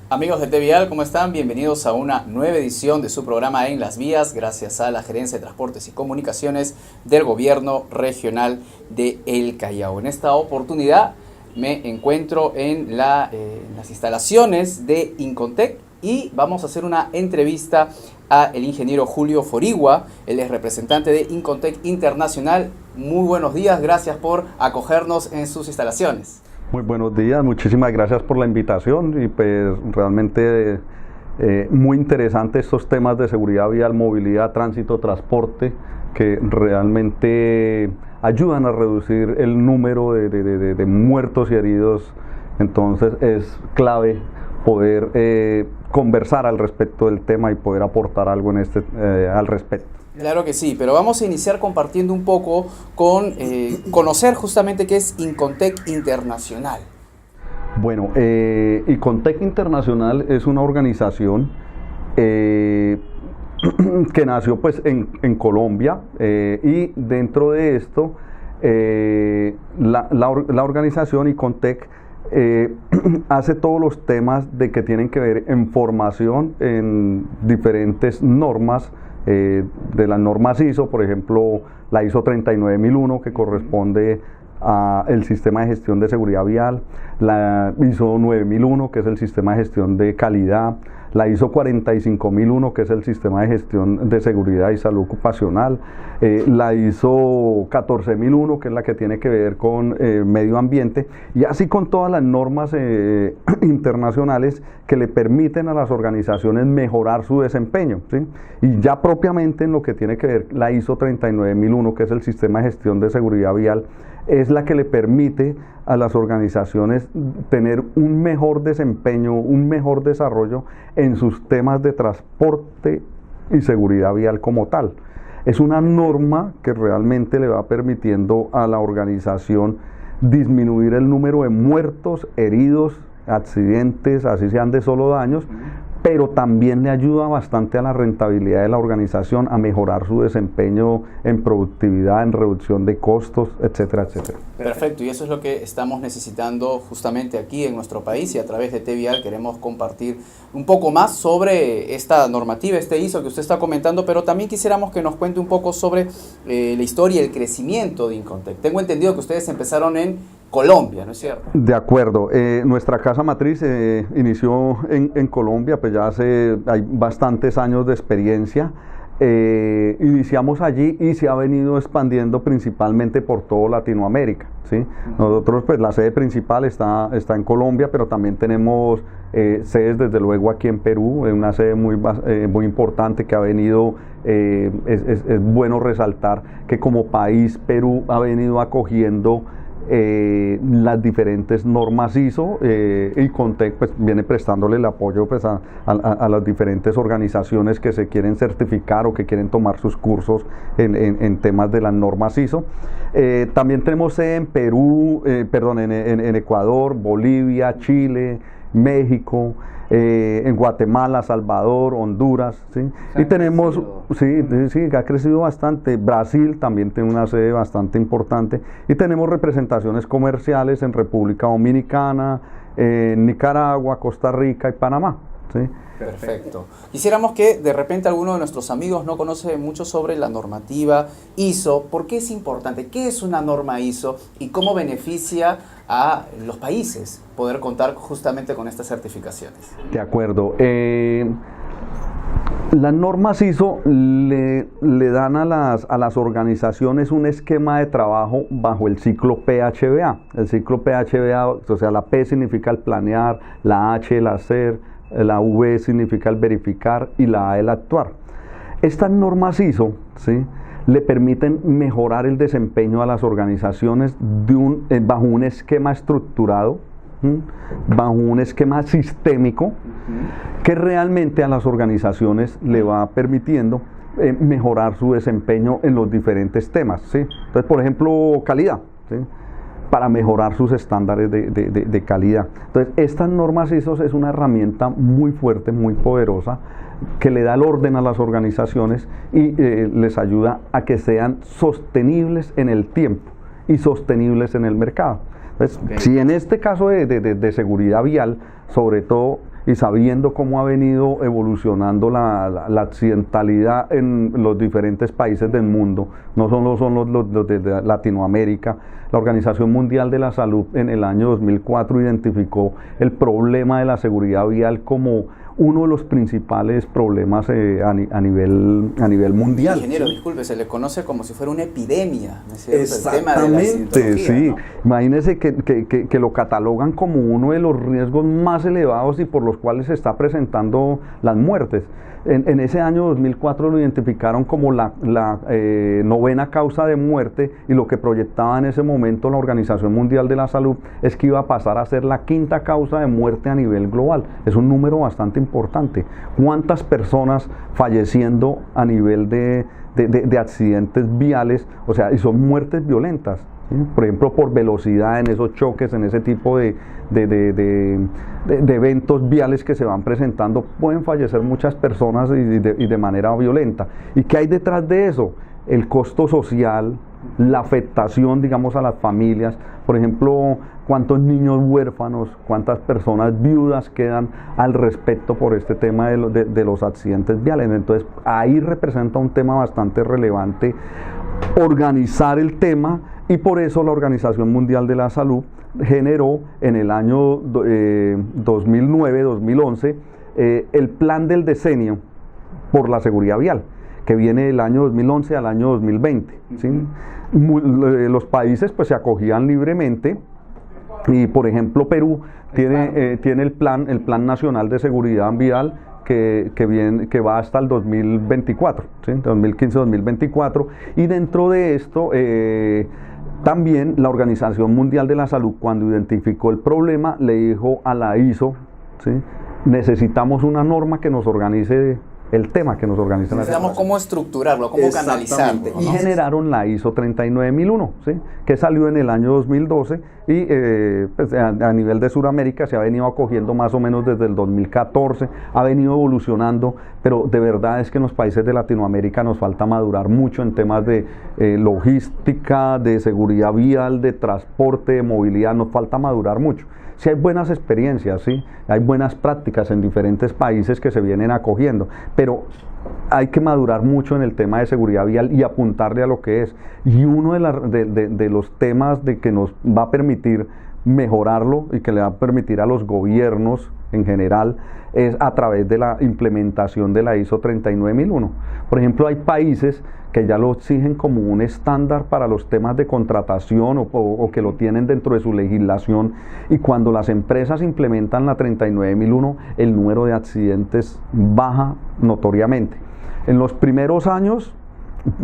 Amigos de TVial, ¿cómo están? Bienvenidos a una nueva edición de su programa En las Vías, gracias a la Gerencia de Transportes y Comunicaciones del Gobierno Regional de El Callao. En esta oportunidad me encuentro en las instalaciones de Incontec y vamos a hacer una entrevista al ingeniero Julio Forigua. Él es representante de Incontec Internacional. Muy buenos días, gracias por acogernos en sus instalaciones. Muy buenos días, muchísimas gracias por la invitación y pues realmente muy interesante estos temas de seguridad vial, movilidad, tránsito, transporte, que realmente ayudan a reducir el número de muertos y heridos. Entonces es clave poder conversar al respecto del tema y poder aportar algo en al respecto. Claro que sí, pero vamos a iniciar compartiendo un poco con conocer justamente qué es Incontec Internacional. Bueno, Incontec Internacional es una organización que nació pues en Colombia y dentro de esto la organización Incontec hace todos los temas de que tienen que ver en formación en diferentes normas, de las normas ISO, por ejemplo la ISO 39001 que corresponde al sistema de gestión de seguridad vial, la ISO 9001 que es el sistema de gestión de calidad, la ISO 45001 que es el sistema de gestión de seguridad y salud ocupacional, la ISO 14001 que es la que tiene que ver con medio ambiente, y así con todas las normas internacionales que le permiten a las organizaciones mejorar su desempeño, ¿sí? Y ya propiamente en lo que tiene que ver la ISO 39001 que es el sistema de gestión de seguridad vial, es la que le permite a las organizaciones tener un mejor desempeño, un mejor desarrollo en sus temas de transporte y seguridad vial como tal. Es una norma que realmente le va permitiendo a la organización disminuir el número de muertos, heridos, accidentes, así sean de solo daños, pero también le ayuda bastante a la rentabilidad de la organización, a mejorar su desempeño en productividad, en reducción de costos, etcétera, etcétera. Perfecto, y eso es lo que estamos necesitando justamente aquí en nuestro país, y a través de TVial queremos compartir un poco más sobre esta normativa, este ISO que usted está comentando, pero también quisiéramos que nos cuente un poco sobre la historia y el crecimiento de Incontec. Tengo entendido que ustedes empezaron en Colombia, ¿no es cierto? De acuerdo, nuestra casa matriz inició en Colombia, pues ya hay bastantes años de experiencia. Iniciamos allí y se ha venido expandiendo principalmente por toda Latinoamérica, ¿sí? Nosotros pues la sede principal está en Colombia, pero también tenemos sedes desde luego aquí en Perú, una sede muy importante que ha venido, es bueno resaltar que como país Perú ha venido acogiendo las diferentes normas ISO, y Incontec pues viene prestándole el apoyo pues a las diferentes organizaciones que se quieren certificar o que quieren tomar sus cursos en temas de las normas ISO. También tenemos sede en Perú, en Ecuador, Bolivia, Chile, México, en Guatemala, Salvador, Honduras, ¿sí? Y tenemos, sí, ha crecido bastante. Brasil también tiene una sede bastante importante y tenemos representaciones comerciales en República Dominicana, en Nicaragua, Costa Rica y Panamá, ¿sí? Perfecto. Quisiéramos que de repente alguno de nuestros amigos no conoce mucho sobre la normativa ISO. ¿Por qué es importante? ¿Qué es una norma ISO y cómo beneficia a los países poder contar justamente con estas certificaciones? De acuerdo. Las normas ISO le dan a las organizaciones un esquema de trabajo bajo el ciclo PHBA. El ciclo PHBA, o sea, la P significa el planear, la H el hacer, la V significa el verificar y la A el actuar. Estas normas ISO, ¿sí?, le permiten mejorar el desempeño a las organizaciones bajo un esquema estructurado, bajo un esquema sistémico que realmente a las organizaciones le va permitiendo mejorar su desempeño en los diferentes temas, ¿sí? Entonces, por ejemplo, calidad, ¿sí?, para mejorar sus estándares de calidad. Entonces, estas normas ISO es una herramienta muy fuerte, muy poderosa, que le da el orden a las organizaciones y les ayuda a que sean sostenibles en el tiempo y sostenibles en el mercado. Entonces, si en este caso de seguridad vial, sobre todo y sabiendo cómo ha venido evolucionando la accidentalidad en los diferentes países del mundo, no solo son los de Latinoamérica. La Organización Mundial de la Salud en el año 2004 identificó el problema de la seguridad vial como uno de los principales problemas a nivel mundial. Ingeniero, disculpe, se le conoce como si fuera una epidemia, ¿no es cierto? Exactamente, sí. ¿No? Imagínese que lo catalogan como uno de los riesgos más elevados y por los cuales se está presentando las muertes. En ese año 2004 lo identificaron como la novena causa de muerte, y lo que proyectaba en ese momento la Organización Mundial de la Salud es que iba a pasar a ser la quinta causa de muerte a nivel global. Es un número bastante importante. ¿Cuántas personas falleciendo a nivel de accidentes viales? O sea, y son muertes violentas, ¿sí? Por ejemplo, por velocidad, en esos choques, en ese tipo de eventos viales que se van presentando, pueden fallecer muchas personas y de manera violenta. ¿Y qué hay detrás de eso? El costo social, la afectación, digamos, a las familias. Por ejemplo, cuántos niños huérfanos, cuántas personas viudas quedan al respecto por este tema de los accidentes viales. Entonces, ahí representa un tema bastante relevante organizar el tema, y por eso la Organización Mundial de la Salud generó en el año 2009-2011 el Plan del Decenio por la Seguridad Vial, que viene del año 2011 al año 2020. ¿Sí? Los países pues se acogían libremente, y por ejemplo Perú tiene el Plan Nacional de Seguridad Vial que va hasta el 2024, ¿sí? 2015-2024, y dentro de esto también la Organización Mundial de la Salud, cuando identificó el problema, le dijo a la ISO, ¿sí? Necesitamos una norma que nos organice el tema, que nos organice. Necesitamos cómo estructurarlo, cómo canalizarlo, ¿no? Y generaron la ISO 39001, ¿sí? Que salió en el año 2012, y pues a nivel de Sudamérica se ha venido acogiendo más o menos desde el 2014, ha venido evolucionando, pero de verdad es que en los países de Latinoamérica nos falta madurar mucho en temas de logística, de seguridad vial, de transporte, de movilidad. Nos falta madurar mucho. Sí hay buenas experiencias, ¿sí? Hay buenas prácticas en diferentes países que se vienen acogiendo, pero hay que madurar mucho en el tema de seguridad vial y apuntarle a lo que es. Y uno de los temas que nos va a permitir mejorarlo y que le va a permitir a los gobiernos en general es a través de la implementación de la ISO 39001. Por ejemplo, hay países que ya lo exigen como un estándar para los temas de contratación o que lo tienen dentro de su legislación, y cuando las empresas implementan la 39001, el número de accidentes baja notoriamente. En los primeros años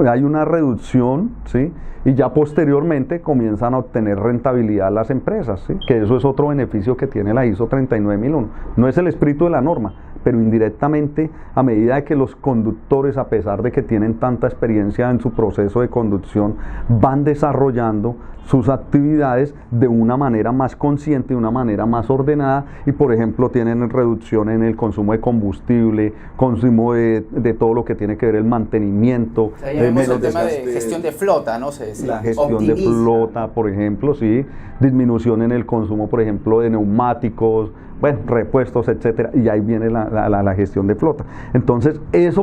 hay una reducción, ¿sí? Y ya posteriormente comienzan a obtener rentabilidad las empresas, ¿sí? Que eso es otro beneficio que tiene la ISO 39001. No es el espíritu de la norma, pero indirectamente, a medida de que los conductores, a pesar de que tienen tanta experiencia en su proceso de conducción, van desarrollando sus actividades de una manera más consciente, de una manera más ordenada, y por ejemplo tienen reducción en el consumo de combustible, consumo de todo lo que tiene que ver el mantenimiento. O sea, el tema de gestión de flota, ¿no? La gestión de flota, por ejemplo, sí, disminución en el consumo, por ejemplo, de neumáticos, bueno, repuestos, etcétera, y ahí viene la gestión de flota. Entonces,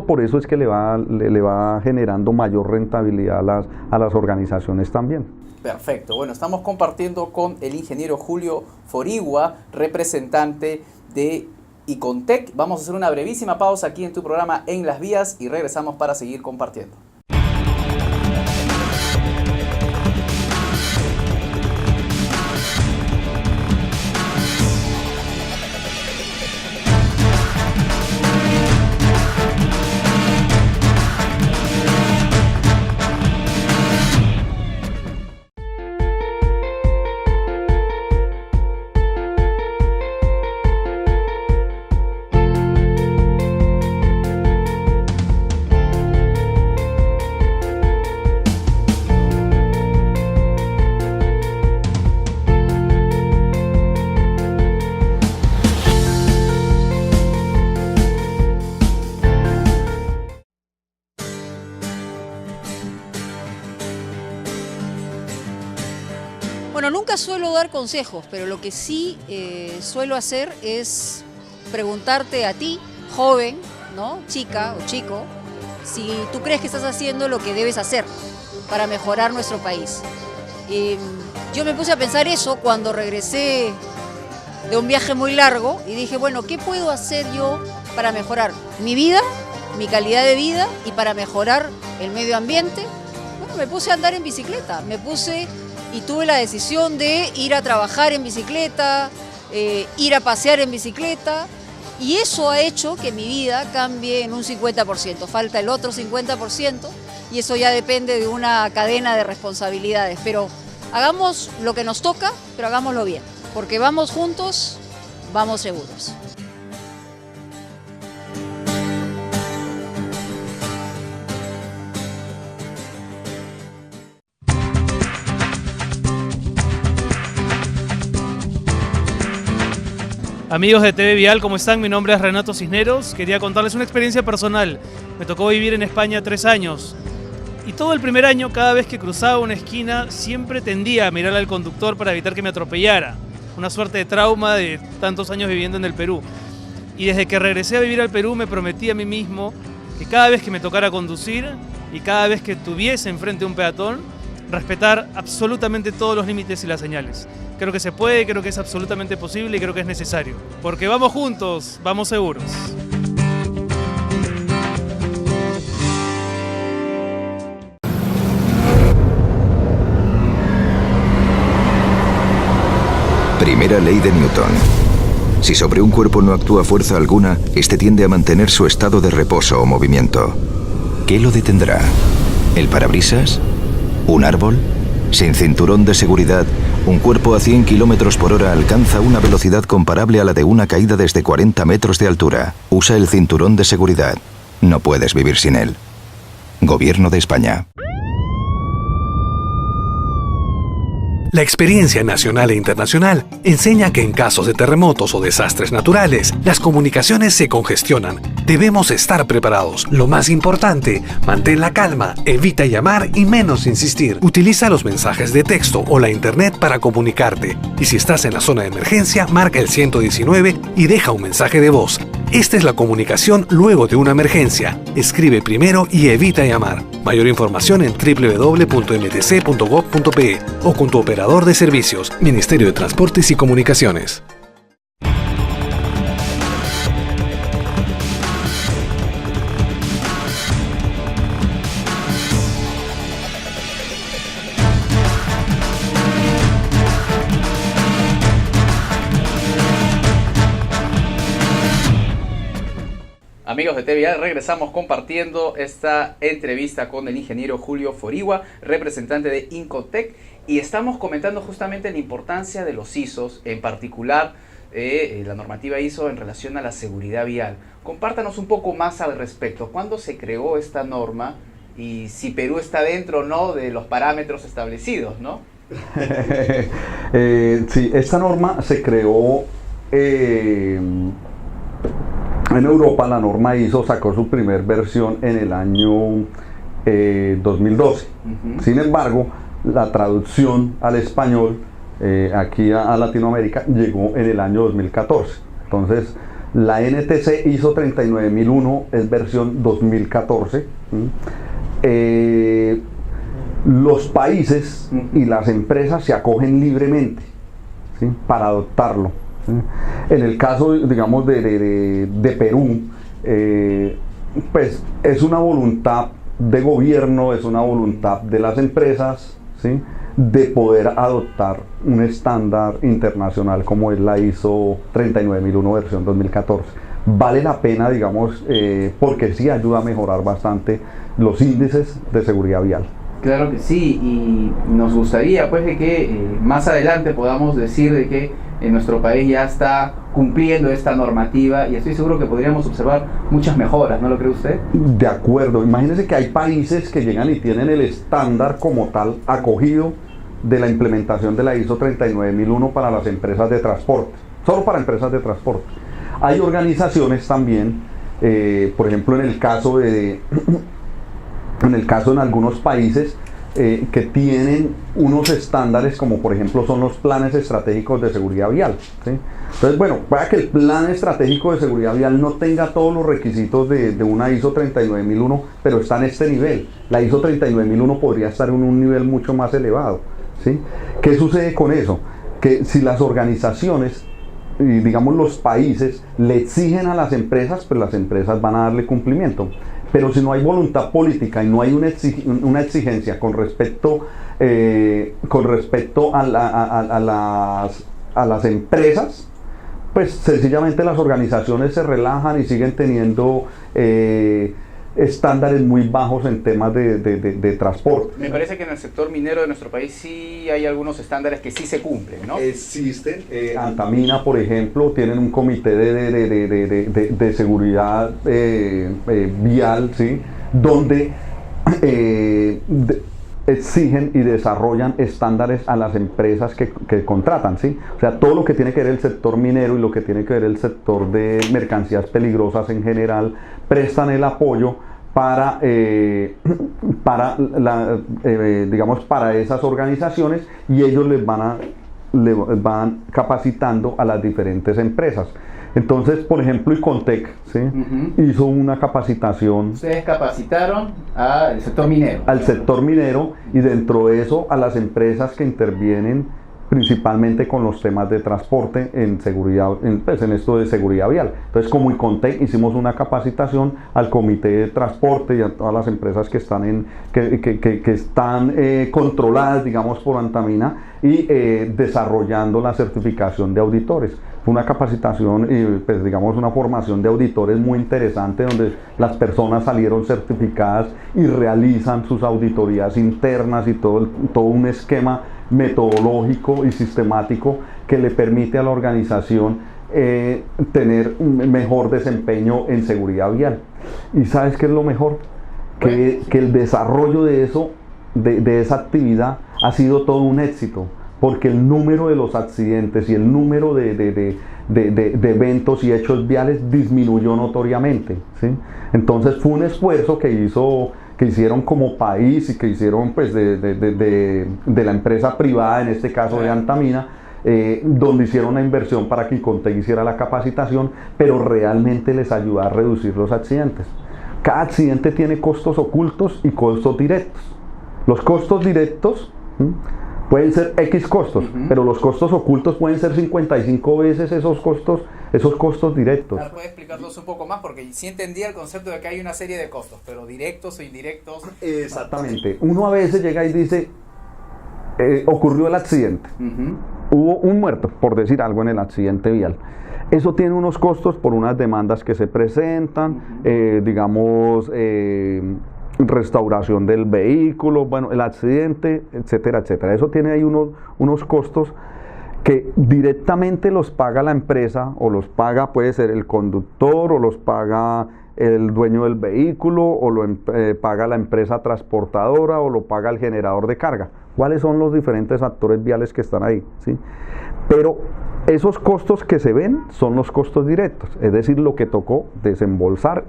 por eso es que le va generando mayor rentabilidad a las organizaciones también. Perfecto. Bueno, estamos compartiendo con el ingeniero Julio Forigua, representante de Icontec. Vamos a hacer una brevísima pausa aquí en tu programa En las Vías y regresamos para seguir compartiendo. Bueno, nunca suelo dar consejos, pero lo que sí suelo hacer es preguntarte a ti, joven, ¿no? Chica o chico, si tú crees que estás haciendo lo que debes hacer para mejorar nuestro país. Yo me puse a pensar eso cuando regresé de un viaje muy largo y dije, bueno, ¿qué puedo hacer yo para mejorar mi vida, mi calidad de vida y para mejorar el medio ambiente? Bueno, me puse a andar en bicicleta, y tuve la decisión de ir a trabajar en bicicleta, ir a pasear en bicicleta, y eso ha hecho que mi vida cambie en un 50%. Falta el otro 50% y eso ya depende de una cadena de responsabilidades, pero hagamos lo que nos toca, pero hagámoslo bien, porque vamos juntos, vamos seguros. Amigos de TV Vial, ¿cómo están? Mi nombre es Renato Cisneros. Quería contarles una experiencia personal. Me tocó vivir en España 3 años. Y todo el primer año, cada vez que cruzaba una esquina, siempre tendía a mirar al conductor para evitar que me atropellara. Una suerte de trauma de tantos años viviendo en el Perú. Y desde que regresé a vivir al Perú, me prometí a mí mismo que cada vez que me tocara conducir y cada vez que tuviese enfrente un peatón, respetar absolutamente todos los límites y las señales. Creo que se puede, creo que es absolutamente posible y creo que es necesario. Porque vamos juntos, vamos seguros. Primera ley de Newton. Si sobre un cuerpo no actúa fuerza alguna, este tiende a mantener su estado de reposo o movimiento. ¿Qué lo detendrá? ¿El parabrisas? ¿Un árbol? Sin cinturón de seguridad, un cuerpo a 100 km por hora alcanza una velocidad comparable a la de una caída desde 40 metros de altura. Usa el cinturón de seguridad. No puedes vivir sin él. Gobierno de España. La experiencia nacional e internacional enseña que en casos de terremotos o desastres naturales, las comunicaciones se congestionan. Debemos estar preparados. Lo más importante, mantén la calma, evita llamar y menos insistir. Utiliza los mensajes de texto o la internet para comunicarte. Y si estás en la zona de emergencia, marca el 119 y deja un mensaje de voz. Esta es la comunicación luego de una emergencia. Escribe primero y evita llamar. Mayor información en www.mtc.gov.pe o con tu operador de servicios, Ministerio de Transportes y Comunicaciones. Amigos de TV Vial, regresamos compartiendo esta entrevista con el ingeniero Julio Forigua, representante de Incotec, y estamos comentando justamente la importancia de los ISOs, en particular la normativa ISO en relación a la seguridad vial. Compártanos un poco más al respecto. ¿Cuándo se creó esta norma y si Perú está dentro o no de los parámetros establecidos, ¿no? Sí, esta norma se creó en Europa. La norma ISO sacó su primer versión en el año 2012. Sin embargo, la traducción al español aquí a Latinoamérica llegó en el año 2014. Entonces, la NTC ISO 39001 es versión 2014. Los países y las empresas se acogen libremente, ¿sí?, para adoptarlo. En el caso, digamos, de Perú, pues es una voluntad de gobierno, es una voluntad de las empresas, ¿sí?, de poder adoptar un estándar internacional como es la ISO 39001 versión 2014. Vale la pena, digamos, porque sí ayuda a mejorar bastante los índices de seguridad vial. Claro que sí, y nos gustaría pues de que más adelante podamos decir de que en nuestro país ya está cumpliendo esta normativa y estoy seguro que podríamos observar muchas mejoras, ¿no lo cree usted? De acuerdo, imagínense que hay países que llegan y tienen el estándar como tal acogido de la implementación de la ISO 39001 para las empresas de transporte, solo para empresas de transporte. Hay organizaciones también, por ejemplo en el caso en algunos países que tienen unos estándares como por ejemplo son los planes estratégicos de seguridad vial, ¿sí? Entonces, bueno, para que el plan estratégico de seguridad vial no tenga todos los requisitos de una ISO 39001, pero está en este nivel. La ISO 39001 podría estar en un nivel mucho más elevado, ¿sí? ¿Qué sucede con eso? Que si las organizaciones y digamos los países le exigen a las empresas, pues las empresas van a darle cumplimiento. Pero si no hay voluntad política y no hay una exigencia con respecto a las empresas, pues sencillamente las organizaciones se relajan y siguen teniendo estándares muy bajos en temas de transporte. Me parece que en el sector minero de nuestro país sí hay algunos estándares que sí se cumplen, ¿no? Existen. Antamina, por ejemplo, tienen un comité de seguridad vial, ¿sí? Donde exigen y desarrollan estándares a las empresas que contratan, ¿sí? O sea, todo lo que tiene que ver el sector minero y lo que tiene que ver el sector de mercancías peligrosas en general, prestan el apoyo para esas organizaciones, y ellos les van capacitando a las diferentes empresas. Entonces, por ejemplo, Icontec, ¿sí? Hizo una capacitación. Ustedes capacitaron al sector minero. Al sector minero, y dentro de eso a las empresas que intervienen principalmente con los temas de transporte en seguridad, en esto de seguridad vial. Entonces, como Icontec, hicimos una capacitación al comité de transporte y a todas las empresas que están controladas, digamos, por Antamina, y desarrollando la certificación de auditores. Fue una capacitación y, pues, digamos, una formación de auditores muy interesante, donde las personas salieron certificadas y realizan sus auditorías internas y todo un esquema metodológico y sistemático que le permite a la organización tener un mejor desempeño en seguridad vial. ¿Y sabes qué es lo mejor? Que el desarrollo de eso, de esa actividad, ha sido todo un éxito, porque el número de los accidentes y el número de eventos y hechos viales disminuyó notoriamente, ¿sí? Entonces fue un esfuerzo que hicieron como país y que hicieron, pues, de la empresa privada, en este caso de Antamina, donde hicieron una inversión para que Icontec hiciera la capacitación, pero realmente les ayuda a reducir los accidentes. Cada accidente tiene costos ocultos y costos directos. Los costos directos pueden ser X costos, pero los costos ocultos pueden ser 55 veces esos costos directos. ¿Puede explicarnos un poco más? Porque sí entendía el concepto de que hay una serie de costos, pero directos o indirectos. Exactamente. Uno a veces llega y dice, ocurrió el accidente, hubo un muerto, por decir algo, en el accidente vial. Eso tiene unos costos por unas demandas que se presentan, restauración del vehículo, bueno, el accidente, etcétera, etcétera. Eso tiene ahí unos costos que directamente los paga la empresa, o los paga, puede ser el conductor, o los paga el dueño del vehículo, o lo paga la empresa transportadora, o lo paga el generador de carga. ¿Cuáles son los diferentes actores viales que están ahí? ¿Sí? Pero esos costos que se ven son los costos directos, es decir, lo que tocó desembolsar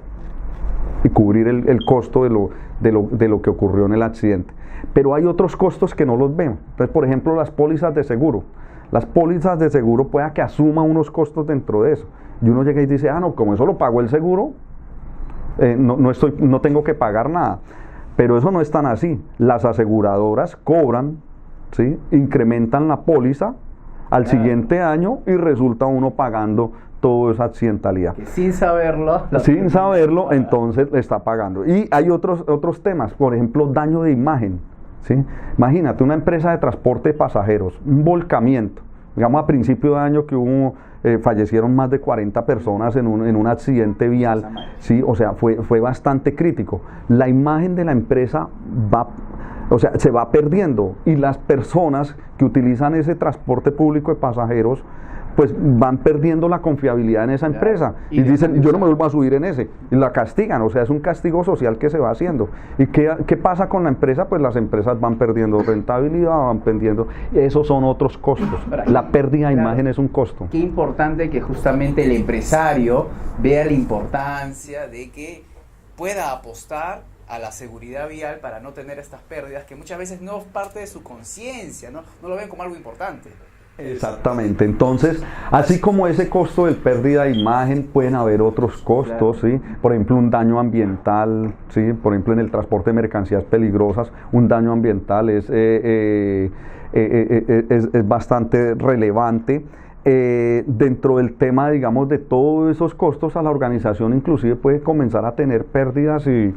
y cubrir el costo de lo que ocurrió en el accidente. Pero hay otros costos que no los vemos. Entonces, por ejemplo, las pólizas de seguro. Las pólizas de seguro pueda que asuma unos costos dentro de eso. Y uno llega y dice, no, como eso lo pagó el seguro, no tengo que pagar nada. Pero eso no es tan así. Las aseguradoras cobran, ¿sí? Incrementan la póliza al siguiente año, y resulta uno pagando toda esa accidentalidad. Que sin saberlo, entonces le está pagando. Y hay otros temas, por ejemplo, daño de imagen, ¿sí? Imagínate una empresa de transporte de pasajeros, un volcamiento, digamos a principio de año que fallecieron más de 40 personas en un accidente vial, ¿sí? O sea, fue bastante crítico. La imagen de la empresa se va perdiendo, y las personas que utilizan ese transporte público de pasajeros pues van perdiendo la confiabilidad en esa empresa, y dicen, yo no me vuelvo a subir en ese, y la castigan. O sea, es un castigo social que se va haciendo. ¿Y qué pasa con la empresa? Pues las empresas van perdiendo rentabilidad, van perdiendo, y esos son otros costos. La pérdida de imagen es un costo. Qué importante que justamente el empresario vea la importancia de que pueda apostar a la seguridad vial para no tener estas pérdidas que muchas veces no es parte de su conciencia, ¿no? No lo ven como algo importante. Exactamente, entonces, así como ese costo de pérdida de imagen, pueden haber otros costos, claro. ¿Sí? Por ejemplo, un daño ambiental, ¿sí? Por ejemplo, en el transporte de mercancías peligrosas, un daño ambiental es bastante relevante. Dentro del tema, digamos, de todos esos costos, a la organización inclusive puede comenzar a tener pérdidas y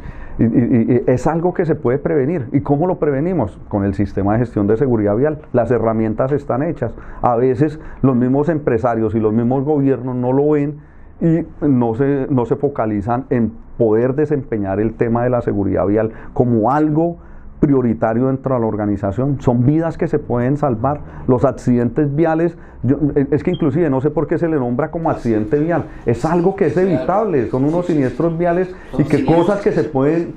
es algo que se puede prevenir. ¿Y cómo lo prevenimos? Con el sistema de gestión de seguridad vial. Las herramientas están hechas. A veces los mismos empresarios y los mismos gobiernos no lo ven y no se focalizan en poder desempeñar el tema de la seguridad vial como algo prioritario dentro de la organización. Son vidas que se pueden salvar. Los accidentes viales, es que inclusive no sé por qué se le nombra como accidente vial, es algo que es evitable, son unos siniestros viales y que cosas que se pueden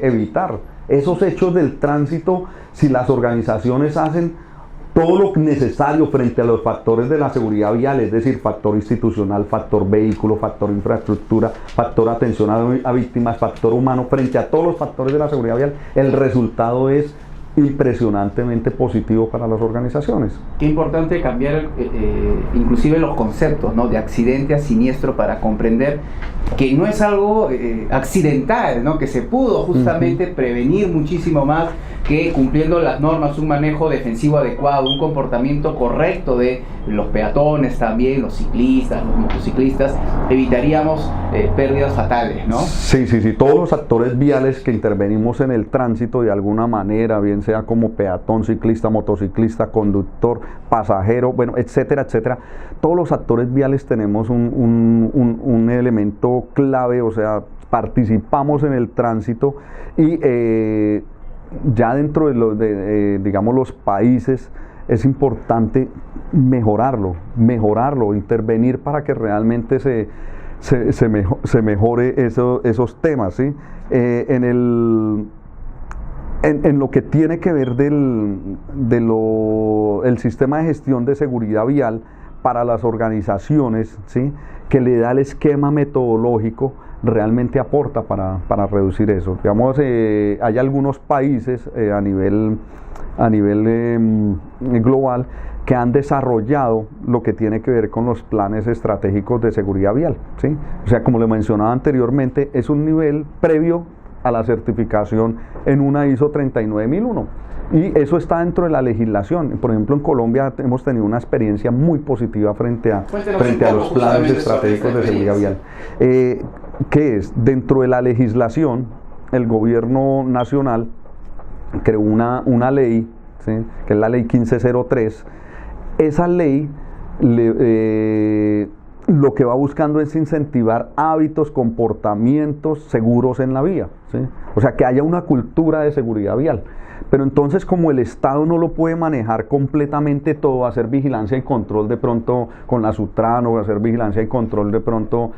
evitar. Esos hechos del tránsito, si las organizaciones hacen todo lo necesario frente a los factores de la seguridad vial, es decir, factor institucional, factor vehículo, factor infraestructura, factor atención a víctimas, factor humano, frente a todos los factores de la seguridad vial, el resultado es impresionantemente positivo para las organizaciones. Qué importante cambiar inclusive los conceptos, ¿no? De accidente a siniestro para comprender que no es algo accidental, ¿no? Que se pudo justamente prevenir muchísimo más que cumpliendo las normas, un manejo defensivo adecuado, un comportamiento correcto de los peatones también, los ciclistas, los motociclistas, evitaríamos pérdidas fatales, ¿no? Sí, todos los actores viales que intervenimos en el tránsito de alguna manera, bien sea como peatón, ciclista, motociclista, conductor, pasajero, bueno, etcétera, etcétera, todos los actores viales tenemos un elemento clave, o sea, participamos en el tránsito y ya dentro de digamos, los países es importante mejorarlo, intervenir para que realmente se mejore esos temas, ¿sí? En lo que tiene que ver el sistema de gestión de seguridad vial para las organizaciones, ¿sí? Que le da el esquema metodológico, realmente aporta para reducir eso. Digamos, hay algunos países a nivel global que han desarrollado lo que tiene que ver con los planes estratégicos de seguridad vial, ¿sí? O sea, como le mencionaba anteriormente, es un nivel previo a la certificación en una ISO 39001 y eso está dentro de la legislación. Por ejemplo, en Colombia hemos tenido una experiencia muy positiva frente a los planes estratégicos de seguridad vial. ¿Qué es? Dentro de la legislación, el gobierno nacional creó una ley, ¿sí? Que es la ley 1503. Esa ley lo que va buscando es incentivar hábitos, comportamientos seguros en la vía, ¿sí? O sea, que haya una cultura de seguridad vial. Pero entonces, como el Estado no lo puede manejar completamente todo, hacer vigilancia y control de pronto con la Sutran, o hacer vigilancia y control de pronto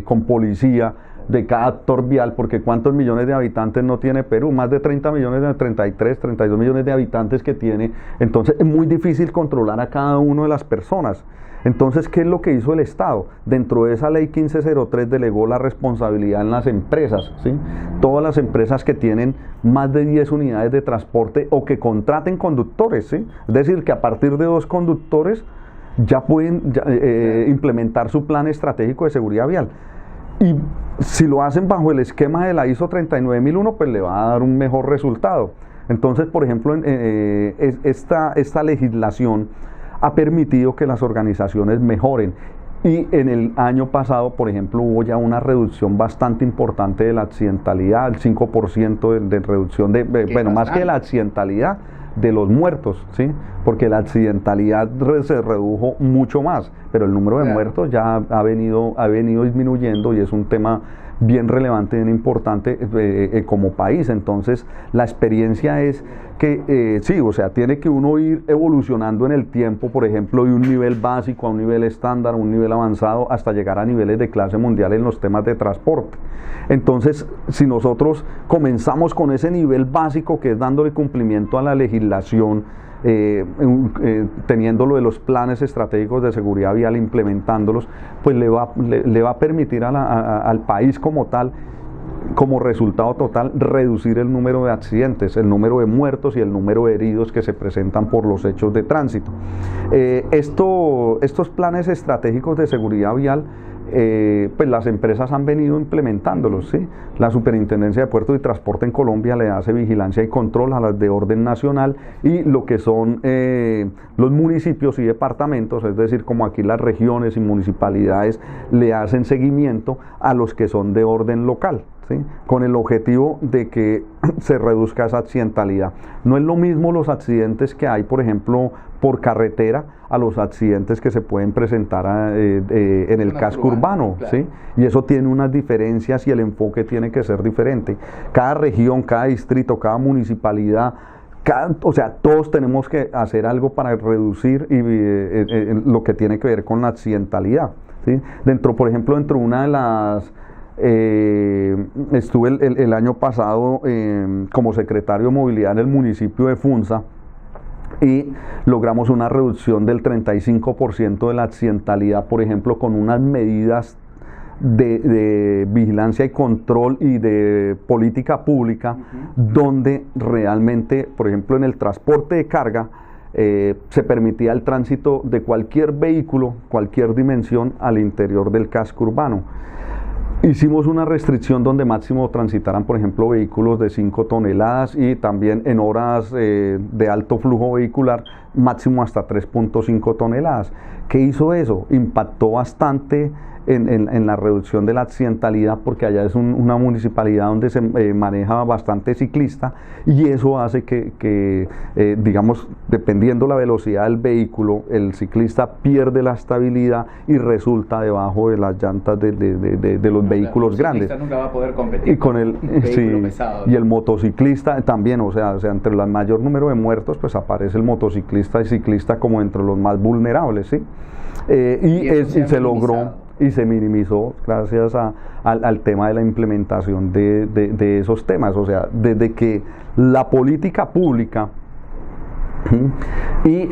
con policía de cada actor vial, porque ¿cuántos millones de habitantes no tiene Perú? Más de 30 millones, 33, 32 millones de habitantes que tiene. Entonces es muy difícil controlar a cada una de las personas. Entonces, ¿qué es lo que hizo el Estado? Dentro de esa ley 1503 delegó la responsabilidad en las empresas, ¿sí? Todas las empresas que tienen más de 10 unidades de transporte o que contraten conductores, ¿sí? Es decir, que a partir de 2 conductores ya pueden implementar su plan estratégico de seguridad vial. Y si lo hacen bajo el esquema de la ISO 39001, pues le va a dar un mejor resultado. Entonces, por ejemplo, esta legislación ha permitido que las organizaciones mejoren. Y en el año pasado, por ejemplo, hubo ya una reducción bastante importante de la accidentalidad, el 5% de reducción bueno, más que la accidentalidad, de los muertos, ¿sí? Porque la accidentalidad se redujo mucho más, pero el número de muertos ya ha venido disminuyendo y es un tema bien relevante, bien importante como país. Entonces, la experiencia es que sí, o sea, tiene que uno ir evolucionando en el tiempo, por ejemplo, de un nivel básico a un nivel estándar, a un nivel avanzado, hasta llegar a niveles de clase mundial en los temas de transporte. Entonces, si nosotros comenzamos con ese nivel básico, que es dándole cumplimiento a la legislación, teniendo lo de los planes estratégicos de seguridad vial, implementándolos, pues le va a permitir al país como tal como resultado total reducir el número de accidentes, el número de muertos y el número de heridos que se presentan por los hechos de tránsito. Estos planes estratégicos de seguridad vial, pues las empresas han venido implementándolos, ¿sí? La Superintendencia de Puertos y Transporte en Colombia le hace vigilancia y control a las de orden nacional, y lo que son los municipios y departamentos, es decir, como aquí las regiones y municipalidades, le hacen seguimiento a los que son de orden local, ¿sí? Con el objetivo de que se reduzca esa accidentalidad. No es lo mismo los accidentes que hay, por ejemplo, por carretera, a los accidentes que se pueden presentar en el casco urbano, claro. ¿Sí? Y eso tiene unas diferencias y el enfoque tiene que ser diferente. Cada región, cada distrito, cada municipalidad, o sea, todos tenemos que hacer algo para reducir lo que tiene que ver con la accidentalidad, ¿sí? Por ejemplo, dentro de una de las... estuve el año pasado como secretario de movilidad en el municipio de Funza, y logramos una reducción del 35% de la accidentalidad, por ejemplo, con unas medidas de vigilancia y control y de política pública, donde realmente, por ejemplo, en el transporte de carga, se permitía el tránsito de cualquier vehículo, cualquier dimensión al interior del casco urbano. Hicimos una restricción donde máximo transitaran, por ejemplo, vehículos de 5 toneladas y también en horas de alto flujo vehicular, máximo hasta 3.5 toneladas. ¿Qué hizo eso? Impactó bastante en la reducción de la accidentalidad, porque allá es una municipalidad donde se maneja bastante ciclista, y eso hace que digamos, dependiendo la velocidad del vehículo, el ciclista pierde la estabilidad y resulta debajo de las llantas de los vehículos grandes. El ciclista nunca va a poder competir y con el vehículo pesado, ¿no? Y el motociclista también, o sea, entre el mayor número de muertos, pues aparece el motociclista y ciclista como entre los más vulnerables, ¿sí? Y se logró y se minimizó gracias al tema de la implementación de esos temas. O sea, desde que la política pública y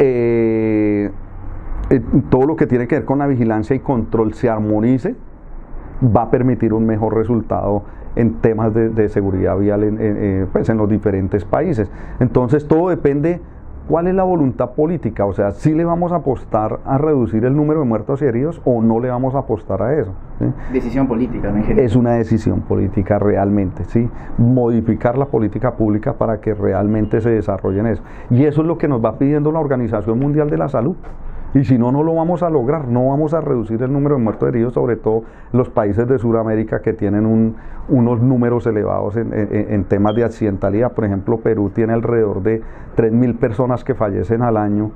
todo lo que tiene que ver con la vigilancia y control se armonice, va a permitir un mejor resultado en temas de seguridad vial pues en los diferentes países. Entonces todo depende. ¿Cuál es la voluntad política? O sea, ¿sí le vamos a apostar a reducir el número de muertos y heridos o no le vamos a apostar a eso? ¿Sí? Decisión política, ¿no, ingeniero? Es una decisión política realmente, ¿sí? Modificar la política pública para que realmente se desarrollen eso. Y eso es lo que nos va pidiendo la Organización Mundial de la Salud. Y si no, no lo vamos a lograr, no vamos a reducir el número de muertos y heridos, sobre todo los países de Sudamérica que tienen unos números elevados en temas de accidentalidad. Por ejemplo, Perú tiene alrededor de 3.000 personas que fallecen al año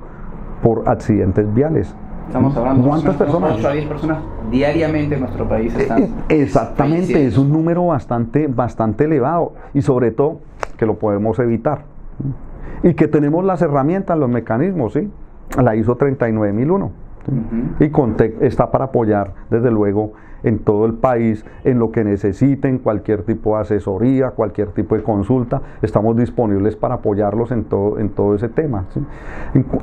por accidentes viales. Estamos hablando de ¿cuántas personas? 8 a 10 personas diariamente en nuestro país están exactamente, falleciendo. Es un número bastante elevado, y sobre todo que lo podemos evitar. Y que tenemos las herramientas, los mecanismos, ¿sí? La ISO 39001, ¿sí? Y CONTEC está para apoyar, desde luego, en todo el país, en lo que necesiten, cualquier tipo de asesoría, cualquier tipo de consulta, estamos disponibles para apoyarlos en todo ese tema, ¿sí?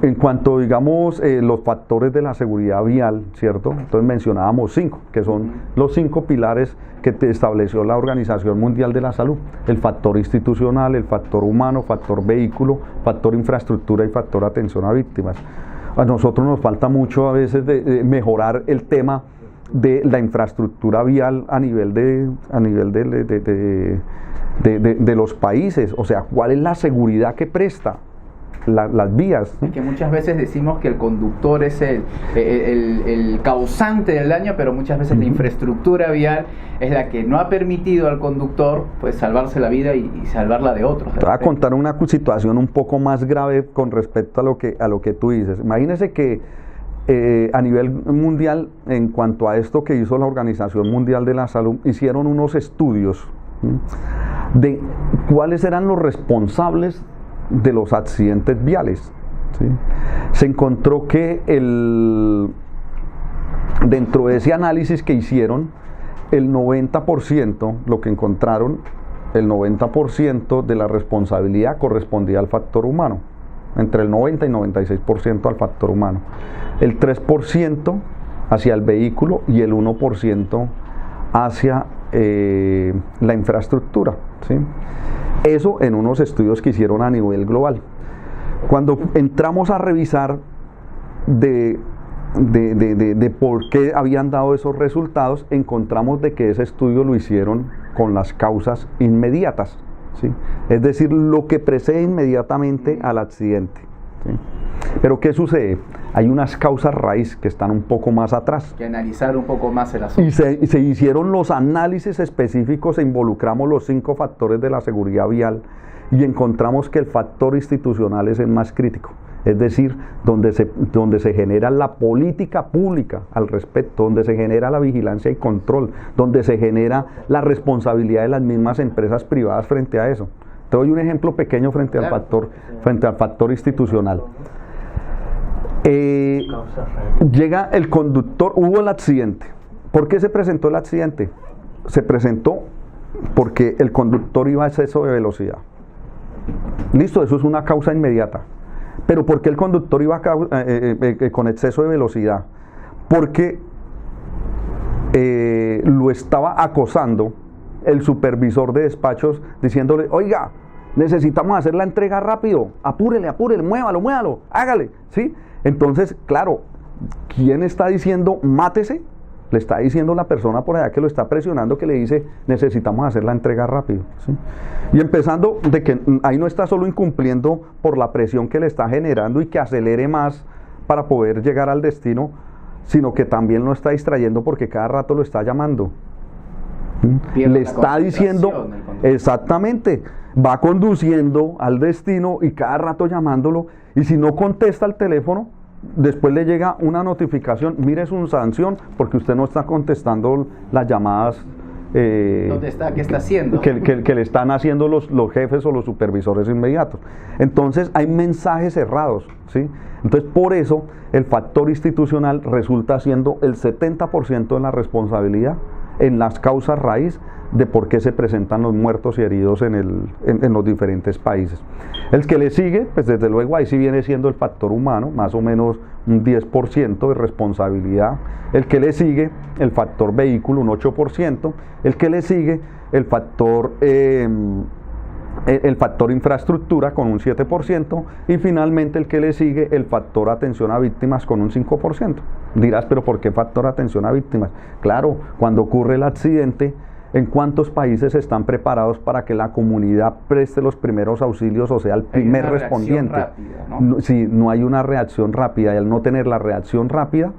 En cuanto, digamos, los factores de la seguridad vial, ¿cierto? Entonces mencionábamos 5, que son los 5 pilares que estableció la Organización Mundial de la Salud: el factor institucional, el factor humano, factor vehículo, factor infraestructura y factor atención a víctimas. A nosotros nos falta mucho a veces de mejorar el tema de la infraestructura vial a nivel de los países. O sea, ¿cuál es la seguridad que presta las vías? Es que muchas veces decimos que el conductor es el causante del daño, pero muchas veces la infraestructura vial es la que no ha permitido al conductor, pues, salvarse la vida y salvarla de otros. Te voy a contar una situación un poco más grave con respecto a lo que tú dices. Imagínese que a nivel mundial, en cuanto a esto que hizo la Organización Mundial de la Salud, hicieron unos estudios de cuáles eran los responsables de los accidentes viales, ¿sí? Se encontró que dentro de ese análisis que hicieron, el 90%, lo que encontraron, el 90% de la responsabilidad correspondía al factor humano, entre el 90 y 96% al factor humano, el 3% hacia el vehículo y el 1% hacia la infraestructura, ¿sí? Eso en unos estudios que hicieron a nivel global. Cuando entramos a revisar de por qué habían dado esos resultados, encontramos de que ese estudio lo hicieron con las causas inmediatas, ¿sí? Es decir, lo que precede inmediatamente al accidente, ¿sí? Pero ¿qué sucede? Hay unas causas raíz que están un poco más atrás. Que analizar un poco más el asunto. Y se hicieron los análisis específicos e involucramos los 5 factores de la seguridad vial y encontramos que el factor institucional es el más crítico. Es decir, donde se genera la política pública al respecto, donde se genera la vigilancia y control, donde se genera la responsabilidad de las mismas empresas privadas frente a eso. Te doy un ejemplo pequeño frente al factor institucional. Llega el conductor, hubo el accidente. ¿Por qué se presentó el accidente? Se presentó porque el conductor iba a exceso de velocidad. Listo, eso es una causa inmediata. Pero ¿por qué el conductor iba con exceso de velocidad? Porque lo estaba acosando el supervisor de despachos diciéndole, oiga, necesitamos hacer la entrega rápido, apúrele, muévalo, hágale, ¿sí? Entonces, claro, ¿quién está diciendo mátese? Le está diciendo la persona por allá que lo está presionando, que le dice necesitamos hacer la entrega rápido, ¿sí? Y empezando de que ahí no está solo incumpliendo por la presión que le está generando y que acelere más para poder llegar al destino, sino que también lo está distrayendo porque cada rato lo está llamando. Le está diciendo, exactamente, va conduciendo al destino y cada rato llamándolo, y si no contesta el teléfono, después le llega una notificación, mire su sanción porque usted no está contestando las llamadas ¿dónde está? ¿Qué está haciendo? Que le están haciendo los jefes o los supervisores inmediatos. Entonces hay mensajes cerrados, ¿sí? Entonces por eso el factor institucional resulta siendo el 70% de la responsabilidad en las causas raíz de por qué se presentan los muertos y heridos en los diferentes países. El que le sigue, pues desde luego ahí sí viene siendo el factor humano, más o menos un 10% de responsabilidad. El que le sigue, el factor vehículo, un 8%. El que le sigue, el factor infraestructura con un 7%. Y finalmente el que le sigue, el factor atención a víctimas con un 5%. Dirás, pero ¿por qué factor atención a víctimas? Claro, cuando ocurre el accidente, ¿en cuántos países están preparados para que la comunidad preste los primeros auxilios, o sea, el primer respondiente? Rápida, ¿no? Si no hay una reacción rápida, y al no tener la reacción rápida,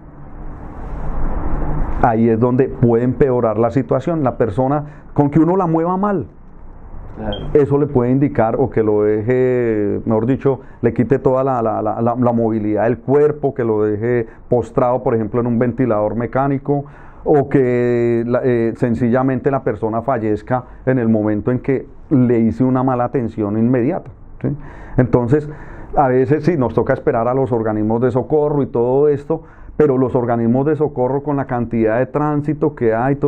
ahí es donde puede empeorar la situación. La persona, con que uno la mueva mal, claro, eso le puede indicar, o que lo deje, mejor dicho, le quite toda la movilidad del cuerpo, que lo deje postrado, por ejemplo, en un ventilador mecánico, o que sencillamente la persona fallezca en el momento en que le hice una mala atención inmediata, ¿sí? Entonces, a veces sí nos toca esperar a los organismos de socorro y todo esto, pero los organismos de socorro, con la cantidad de tránsito que hay,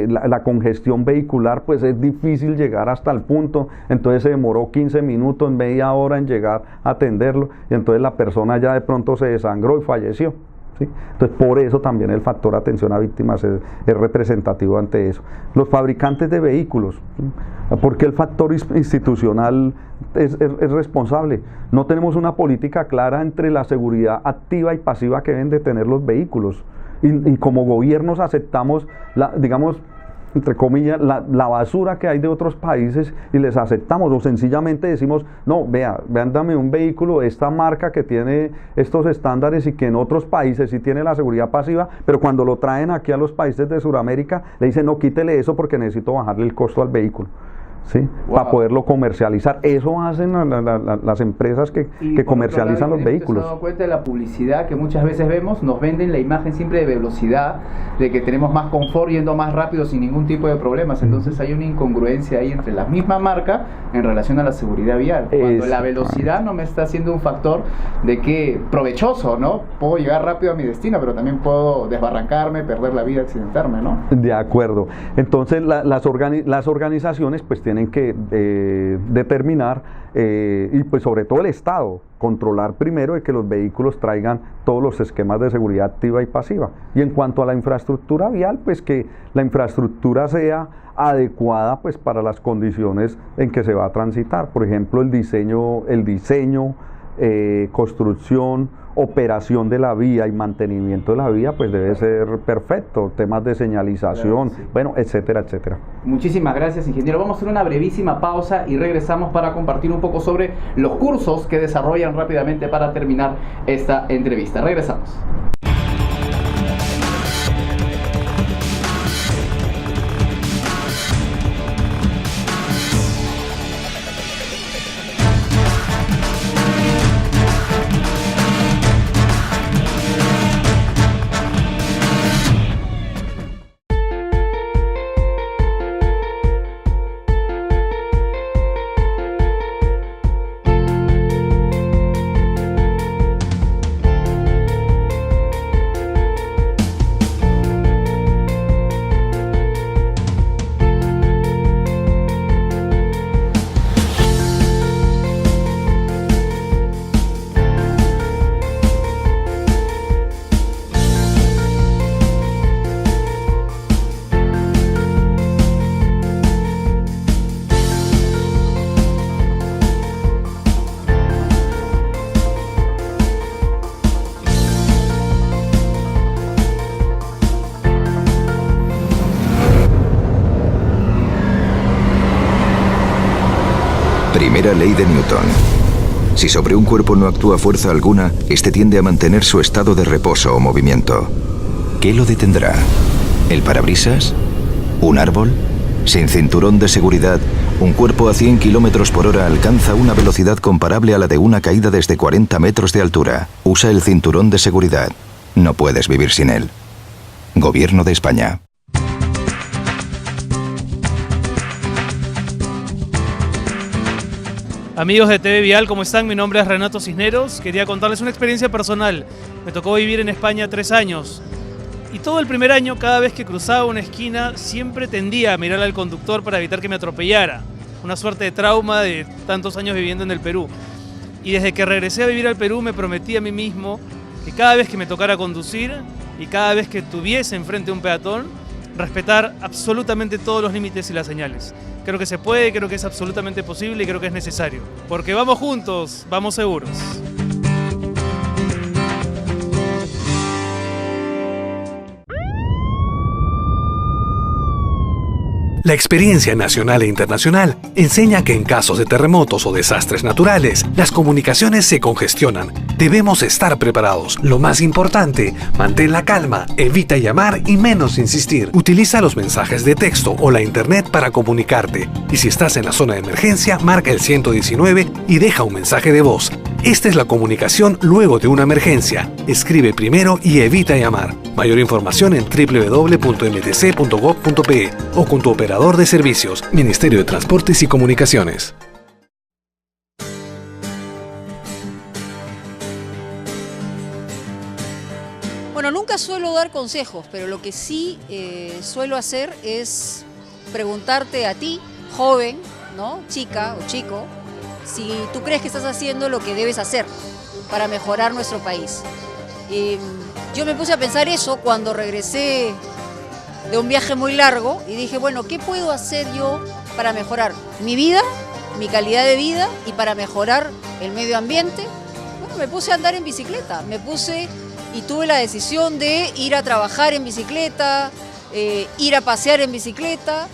la congestión vehicular, pues es difícil llegar hasta el punto. Entonces se demoró 15 minutos, media hora en llegar a atenderlo, y entonces la persona ya de pronto se desangró y falleció, ¿sí? Entonces por eso también el factor atención a víctimas es representativo ante eso. Los fabricantes de vehículos, ¿sí? Porque el factor institucional es responsable. No tenemos una política clara entre la seguridad activa y pasiva que deben de tener los vehículos, y como gobiernos aceptamos, digamos, entre comillas, la basura que hay de otros países y les aceptamos, o sencillamente decimos, no, vean, dame un vehículo de esta marca que tiene estos estándares y que en otros países sí tiene la seguridad pasiva, pero cuando lo traen aquí a los países de Sudamérica le dicen, no, quítele eso porque necesito bajarle el costo al vehículo, ¿sí? Wow. Para poderlo comercializar. Eso hacen las empresas que comercializan los vehículos. ¿Se han dado cuenta de la publicidad que muchas veces vemos? Nos venden la imagen siempre de velocidad, de que tenemos más confort yendo más rápido sin ningún tipo de problemas. Entonces hay una incongruencia ahí entre la misma marca en relación a la seguridad vial. Cuando la velocidad no me está siendo un factor de que provechoso, ¿no? Puedo llegar rápido a mi destino, pero también puedo desbarrancarme, perder la vida, accidentarme, ¿no? De acuerdo. Entonces las organizaciones pues tienen tienen que determinar y pues sobre todo el Estado, controlar primero de que los vehículos traigan todos los esquemas de seguridad activa y pasiva. Y en cuanto a la infraestructura vial, pues que la infraestructura sea adecuada pues para las condiciones en que se va a transitar. Por ejemplo, el diseño, construcción, operación de la vía y mantenimiento de la vía pues debe ser perfecto, temas de señalización, claro, sí, bueno, etcétera, etcétera. Muchísimas gracias, ingeniero. Vamos a hacer una brevísima pausa y regresamos para compartir un poco sobre los cursos que desarrollan rápidamente para terminar esta entrevista. Regresamos. Primera ley de Newton. Si sobre un cuerpo no actúa fuerza alguna, este tiende a mantener su estado de reposo o movimiento. ¿Qué lo detendrá? ¿El parabrisas? ¿Un árbol? Sin cinturón de seguridad, un cuerpo a 100 km por hora alcanza una velocidad comparable a la de una caída desde 40 metros de altura. Usa el cinturón de seguridad. No puedes vivir sin él. Gobierno de España. Amigos de TV Vial, ¿cómo están? Mi nombre es Renato Cisneros. Quería contarles una experiencia personal. Me tocó vivir en España 3 años. Y todo el primer año, cada vez que cruzaba una esquina, siempre tendía a mirar al conductor para evitar que me atropellara. Una suerte de trauma de tantos años viviendo en el Perú. Y desde que regresé a vivir al Perú, me prometí a mí mismo que cada vez que me tocara conducir y cada vez que tuviese enfrente a un peatón, respetar absolutamente todos los límites y las señales. Creo que se puede, creo que es absolutamente posible y creo que es necesario. Porque vamos juntos, vamos seguros. La experiencia nacional e internacional enseña que en casos de terremotos o desastres naturales, las comunicaciones se congestionan. Debemos estar preparados. Lo más importante, mantén la calma, evita llamar y menos insistir. Utiliza los mensajes de texto o la internet para comunicarte. Y si estás en la zona de emergencia, marca el 119 y deja un mensaje de voz. Esta es la comunicación luego de una emergencia. Escribe primero y evita llamar. Mayor información en www.mtc.gov.pe o con tu operador de servicios, Ministerio de Transportes y Comunicaciones. Bueno, nunca suelo dar consejos, pero lo que sí suelo hacer es preguntarte a ti, joven, ¿no? Chica o chico, si tú crees que estás haciendo lo que debes hacer para mejorar nuestro país. Yo me puse a pensar eso cuando regresé de un viaje muy largo y dije, bueno, ¿qué puedo hacer yo para mejorar mi vida, mi calidad de vida y para mejorar el medio ambiente? Bueno, me puse a andar en bicicleta, y tuve la decisión de ir a trabajar en bicicleta, ir a pasear en bicicleta,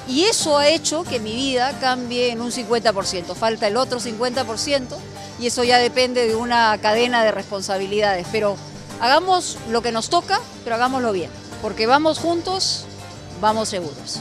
y eso ha hecho que mi vida cambie en un 50%. Falta el otro 50% y eso ya depende de una cadena de responsabilidades. Pero hagamos lo que nos toca, pero hagámoslo bien, porque vamos juntos, vamos seguros.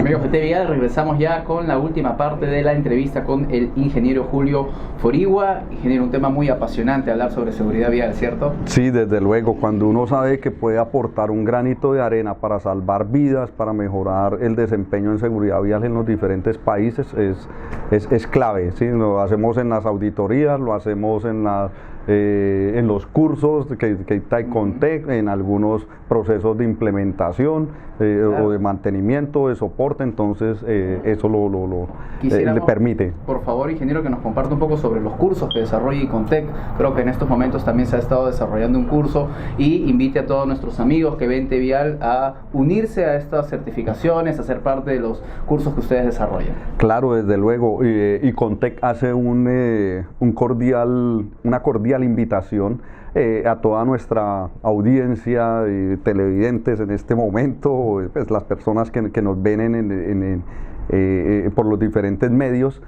Amigos de TVIAL, regresamos ya con la última parte de la entrevista con el ingeniero Julio Forigua. Ingeniero, un tema muy apasionante, hablar sobre seguridad vial, ¿cierto? Sí, desde luego, cuando uno sabe que puede aportar un granito de arena para salvar vidas, para mejorar el desempeño en seguridad vial en los diferentes países, es clave, ¿sí? Lo hacemos en las auditorías, lo hacemos en los cursos que está ICONTEC, en algunos procesos de implementación o de mantenimiento, de soporte, entonces eso le permite. Por favor, ingeniero, que nos comparta un poco sobre los cursos que desarrolla ICONTEC. Creo que en estos momentos también se ha estado desarrollando un curso, y invite a todos nuestros amigos que ven TVIAL a unirse a estas certificaciones, a ser parte de los cursos que ustedes desarrollan. Claro, desde luego, ICONTEC hace una cordial invitación a toda nuestra audiencia de televidentes en este momento, pues las personas que nos ven por los diferentes medios,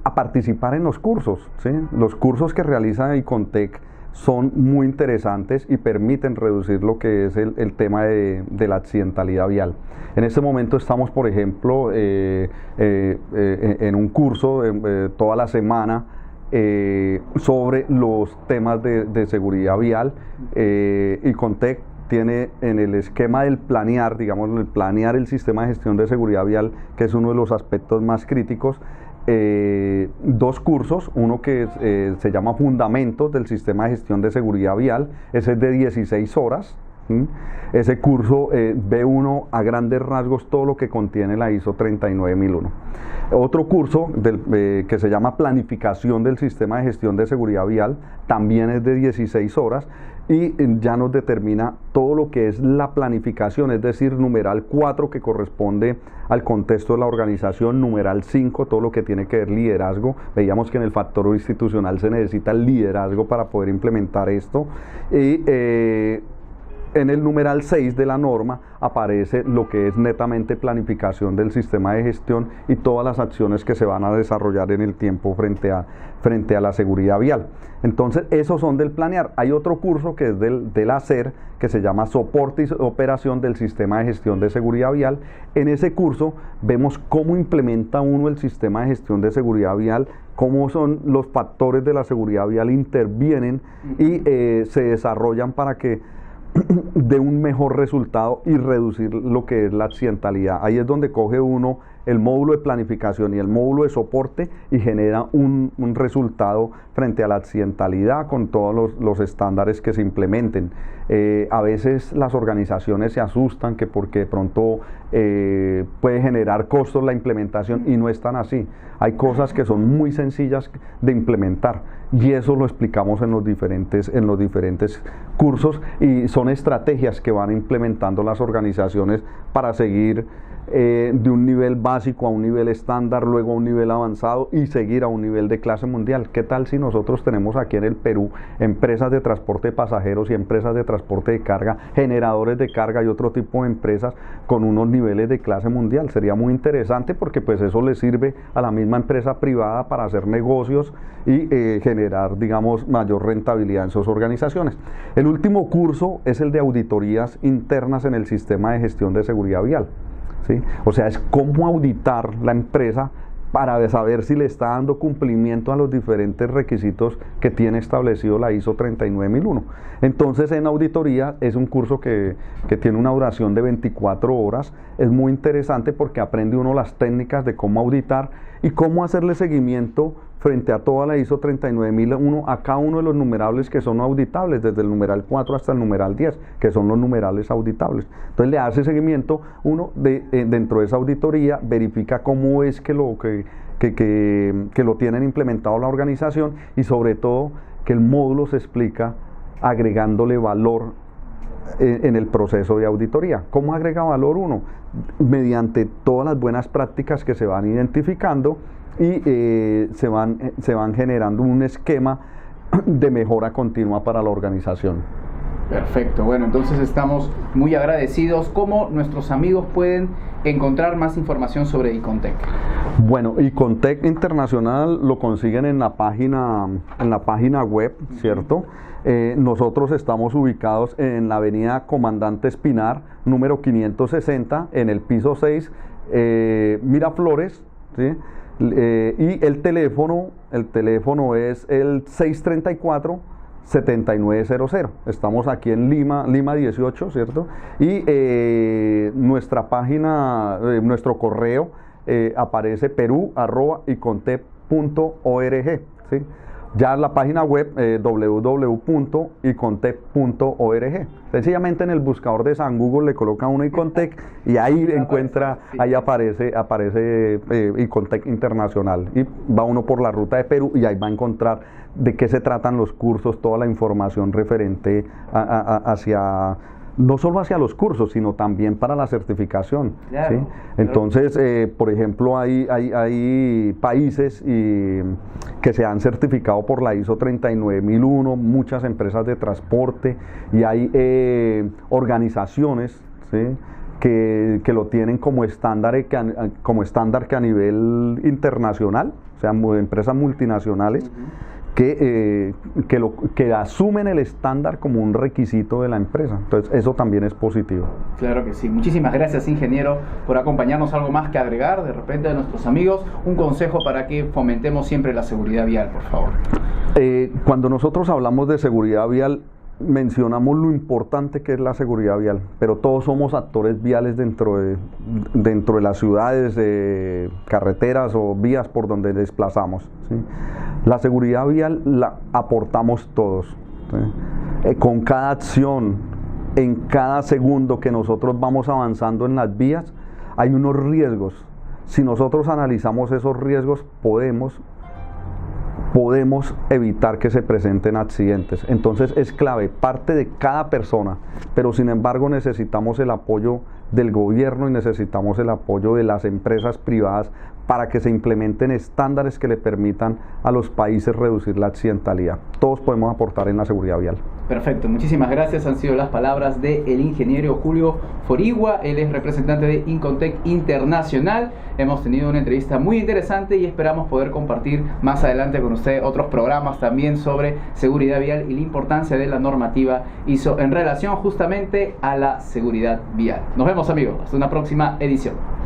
a participar en los cursos, ¿sí? Los cursos que realiza ICONTEC son muy interesantes y permiten reducir lo que es el tema de la accidentalidad vial. En este momento estamos, por ejemplo, en un curso toda la semana sobre los temas de seguridad vial. ICONTEC tiene en el esquema del planear, digamos, el planear el sistema de gestión de seguridad vial, que es uno de los aspectos más críticos, dos cursos, uno que se llama Fundamentos del Sistema de Gestión de Seguridad Vial, ese es de 16 horas. Ese curso ve uno a grandes rasgos todo lo que contiene la ISO 39001. Otro curso que se llama Planificación del Sistema de Gestión de Seguridad Vial, también es de 16 horas y ya nos determina todo lo que es la planificación, es decir, numeral 4 que corresponde al contexto de la organización, numeral 5 todo lo que tiene que ver liderazgo. Veíamos que en el factor institucional se necesita el liderazgo para poder implementar esto, y en el numeral 6 de la norma aparece lo que es netamente planificación del sistema de gestión y todas las acciones que se van a desarrollar en el tiempo frente a la seguridad vial. Entonces, esos son del planear. Hay otro curso que es del hacer, que se llama Soporte y Operación del Sistema de Gestión de Seguridad Vial. En ese curso vemos cómo implementa uno el sistema de gestión de seguridad vial, cómo son los factores de la seguridad vial intervienen y se desarrollan para que de un mejor resultado y reducir lo que es la accidentalidad. Ahí es donde coge uno el módulo de planificación y el módulo de soporte y genera un resultado frente a la accidentalidad con todos los estándares que se implementen. A veces las organizaciones se asustan que porque de pronto puede generar costos la implementación, y no es tan así. Hay cosas que son muy sencillas de implementar y eso lo explicamos en los diferentes cursos, y son estrategias que van implementando las organizaciones para seguir de un nivel básico a un nivel estándar, luego a un nivel avanzado y seguir a un nivel de clase mundial. ¿Qué tal si nosotros tenemos aquí en el Perú empresas de transporte de pasajeros y empresas de transporte de carga, generadores de carga y otro tipo de empresas con unos niveles de clase mundial? Sería muy interesante porque pues eso le sirve a la misma empresa privada para hacer negocios y generar, digamos, mayor rentabilidad en sus organizaciones. El último curso es el de auditorías internas en el sistema de gestión de seguridad vial. ¿Sí? O sea, es cómo auditar la empresa para saber si le está dando cumplimiento a los diferentes requisitos que tiene establecido la ISO 39001. Entonces, en auditoría es un curso que tiene una duración de 24 horas. Es muy interesante porque aprende uno las técnicas de cómo auditar y cómo hacerle seguimiento frente a toda la ISO 39001 a cada uno de los numerables que son auditables, desde el numeral 4 hasta el numeral 10, que son los numerales auditables. Entonces le hace seguimiento uno dentro de esa auditoría, verifica cómo es que lo tienen implementado la organización, y sobre todo que el módulo se explica agregándole valor en el proceso de auditoría. ¿Cómo agrega valor uno? Mediante todas las buenas prácticas que se van identificando y se van generando un esquema de mejora continua para la organización. Perfecto, bueno, entonces estamos muy agradecidos. ¿Cómo nuestros amigos pueden encontrar más información sobre Icontec? Bueno, Icontec Internacional lo consiguen en la página web, ¿cierto? Nosotros estamos ubicados en la avenida Comandante Espinar, número 560, en el piso 6, Miraflores, ¿sí? Y el teléfono es el 634-7900. Estamos aquí en Lima 18, ¿cierto? Y nuestra página, nuestro correo aparece peru@icontec.org, ¿sí? Ya la página web www.icontec.org. Sencillamente en el buscador de San Google le coloca uno Icontec y ahí encuentra, ahí aparece Icontec Internacional, y va uno por la ruta de Perú y ahí va a encontrar de qué se tratan los cursos, toda la información referente hacia, no solo hacia los cursos, sino también para la certificación. Claro, ¿sí? Entonces, por ejemplo, hay países que se han certificado por la ISO 39001, muchas empresas de transporte, y hay organizaciones, ¿sí?, que lo tienen como estándar que a nivel internacional, o sea, empresas multinacionales. Que asumen el estándar como un requisito de la empresa. Entonces eso también es positivo. Claro que sí. Muchísimas gracias, ingeniero, por acompañarnos. ¿Algo más que agregar de repente a nuestros amigos? Un consejo para que fomentemos siempre la seguridad vial, por favor. Cuando nosotros hablamos de seguridad vial, mencionamos lo importante que es la seguridad vial, pero todos somos actores viales dentro de las ciudades, carreteras o vías por donde desplazamos, ¿sí? La seguridad vial la aportamos todos, ¿sí? Con cada acción, en cada segundo que nosotros vamos avanzando en las vías, hay unos riesgos. Si nosotros analizamos esos riesgos, podemos evitar que se presenten accidentes. Entonces es clave, parte de cada persona, pero sin embargo necesitamos el apoyo del gobierno y necesitamos el apoyo de las empresas privadas para que se implementen estándares que le permitan a los países reducir la accidentalidad. Todos podemos aportar en la seguridad vial. Perfecto, muchísimas gracias. Han sido las palabras del ingeniero Julio Forigua. Él es representante de Icontec Internacional. Hemos tenido una entrevista muy interesante y esperamos poder compartir más adelante con usted otros programas también sobre seguridad vial y la importancia de la normativa ISO en relación justamente a la seguridad vial. Nos vemos, amigos, hasta una próxima edición.